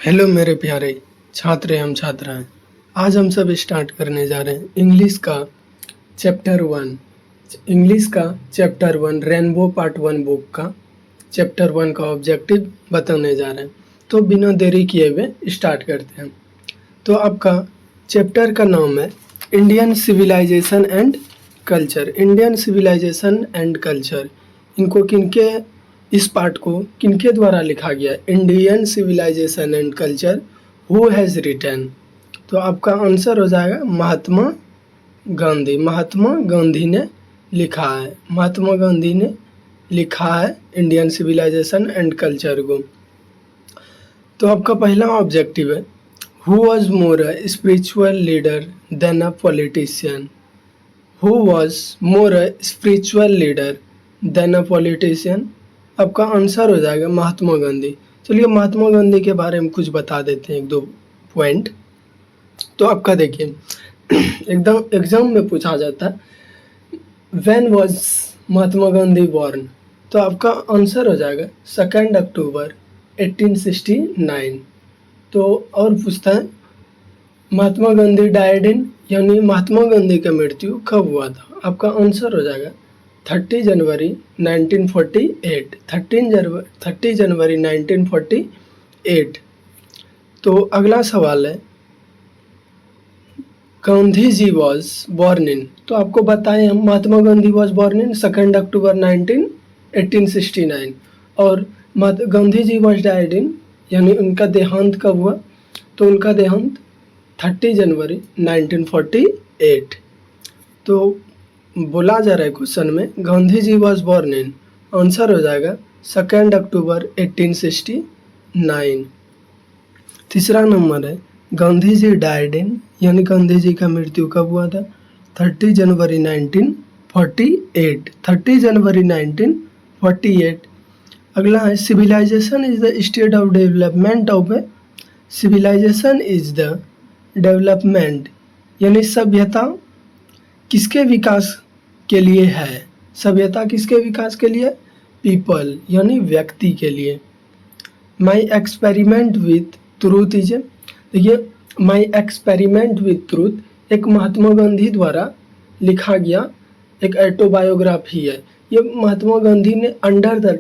Hello मेरे प्यारे छात्र एवं छात्राएं। आज हम सब स्टार्ट करने जा रहे हैं इंग्लिश का chapter one rainbow part one book का चैप्टर वन का ऑब्जेक्टिव बताने जा रहे हैं। तो बिना देरी किए हुए स्टार्ट करते हैं। तो आपका चैप्टर का नाम है Indian civilisation and culture. Indian civilisation and culture, इनको किनके इस पार्ट को किनके द्वारा लिखा गया? Indian civilisation and culture, who has written? तो आपका आंसर हो जाएगा महात्मा गांधी। महात्मा गांधी ने लिखा है। महात्मा गांधी ने लिखा है इंडियन सिविलाइजेशन एंड कल्चर को। तो आपका पहला ऑब्जेक्टिव है, who was more a spiritual leader than a politician? Who was more a spiritual leader than a politician? आपका आंसर हो जाएगा महात्मा गांधी। चलिए महात्मा गांधी के बारे में कुछ बता देते हैं, एक दो पॉइंट। तो आपका देखिए एकदम एग्जाम में पूछा जाता है, when was Mahatma Gandhi born? तो आपका आंसर हो जाएगा 2 अक्टूबर 1869। तो और पूछता है महात्मा गांधी डाइड इन, यानी महात्मा गांधी का मृत्यु कब हुआ था? आपका आंसर हो जाएगा 30 जनवरी 1948। 30 जनवरी 1948। तो अगला सवाल है, गांधी जी वॉज बॉर्न इन? तो आपको बताएं हम, महात्मा गांधी वॉज बॉर्न इन 2 अक्टूबर 1869। और Gandhi ji was died in, यानी उनका देहांत कब हुआ? तो उनका देहांत 30 जनवरी 1948। तो बोला जा रहा है क्वेश्चन में, Gandhi ji was born in, answer हो जाएगा 2 अक्टूबर 1869। तीसरा नंबर है, गांधी जी डाइड इन, यानी गांधी जी का मृत्यु कब हुआ था? 30 जनवरी 1948। 30 जनवरी 1948। अगला है, civilization is the state of development of a, civilization is the development, यानी सभ्यता किसके विकास के लिए है? सभ्यता किसके विकास के लिए? पीपल, यानी व्यक्ति के लिए। माई एक्सपेरिमेंट विथ ट्रूथ इज, देखिए माई एक्सपेरिमेंट विथ ट्रूथ एक महात्मा गांधी द्वारा लिखा गया एक ऑटोबायोग्राफी है। ये महात्मा गांधी ने अंडर द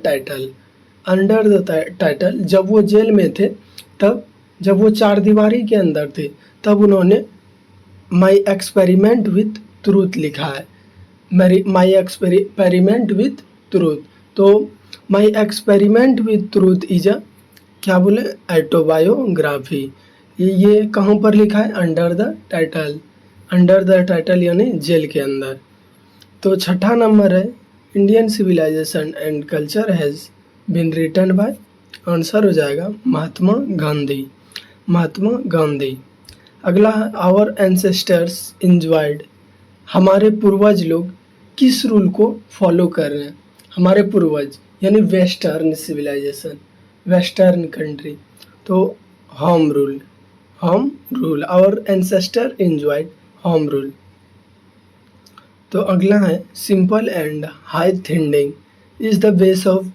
टाइटल जब वो जेल में थे, तब जब वो चार दीवारी के अंदर थे, तब उन्होंने माई एक्सपेरिमेंट विथ ट्रूथ लिखा है। My experiment with truth. तो my experiment with truth is a, क्या बोले, ऑटोबायोग्राफी। ये कहाँ पर लिखा है? Under the title. Under the title यानी जेल के अंदर। तो छठा नंबर है, Indian civilisation and culture has been written by, answer हो जाएगा महात्मा गांधी। महात्मा गांधी। अगला है, आवर एंसेस्टर्स इंजॉयड, हमारे पूर्वज लोग किस रूल को फॉलो कर रहे हैं? हमारे पूर्वज यानी वेस्टर्न सिविलाइजेशन, वेस्टर्न कंट्री। तो home rule, our ancestor enjoyed home rule. तो अगला है, simple and high thinking is the base of,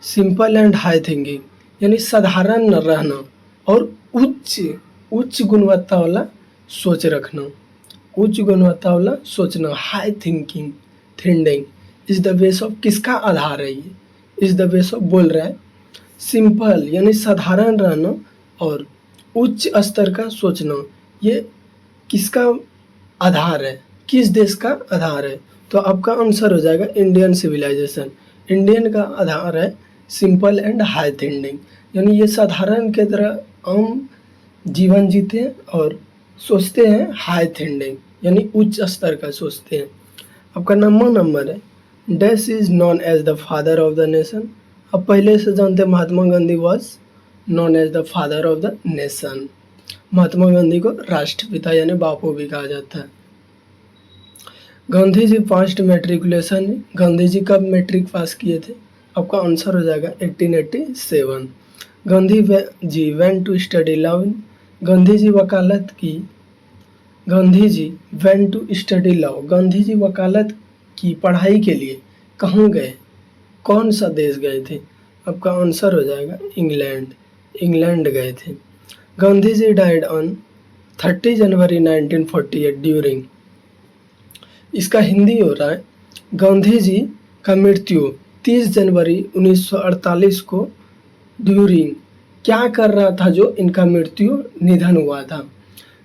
simple and high thinking यानी साधारण रहना और उच्च गुणवत्ता वाला सोच रखना। उच्च गुणवत्ता वाला सोचना, high thinking is the base of, किसका आधार है ये? इज द बेस ऑफ बोल रहा है सिंपल यानी साधारण रहना और उच्च स्तर का सोचना, ये किसका आधार है? किस देश का आधार है? तो आपका आंसर हो जाएगा इंडियन सिविलाइजेशन। इंडियन का आधार है सिंपल एंड हाई थिंकिंग, यानी ये साधारण के तरह आम जीवन जीते हैं और सोचते हैं हाई थिंकिंग, यानी उच्च स्तर का सोचते हैं। आपका नंबर है, dash is known as the father of the nation. अब पहले से जानते हैं Mahatma Gandhi was known as the father of the nation. Mahatma Gandhi को राष्ट्रपिता यानी बापू भी कहा जाता है। गांधी जी पास्ट मैट्रिकुलेशन, गांधी जी कब मैट्रिक पास किए थे? आपका आंसर हो जाएगा 1887। Gandhi ji went to study law, Gandhi ji वकालत की, Gandhi ji went to study law, Gandhi ji वकालत की पढ़ाई के लिए कहाँ गए? कौन सा देश गए थे? आपका आंसर हो जाएगा इंग्लैंड। इंग्लैंड गए थे। Gandhi ji died on 30 January 1948 during, इसका हिंदी हो रहा है गांधी जी का मृत्यु 30 जनवरी 1948 को ड्यूरिंग, क्या कर रहा था जो इनका मृत्यु निधन हुआ था?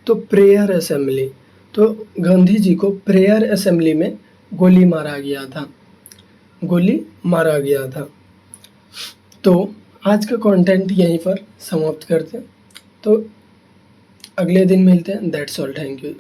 तो प्रेयर असेंबली, तो गांधी जी को प्रेयर असेंबली में गोली मारा गया था, गोली मारा गया था। तो आज का कंटेंट यहीं पर समाप्त करते हैं। तो अगले दिन मिलते हैं। That's all, thank you.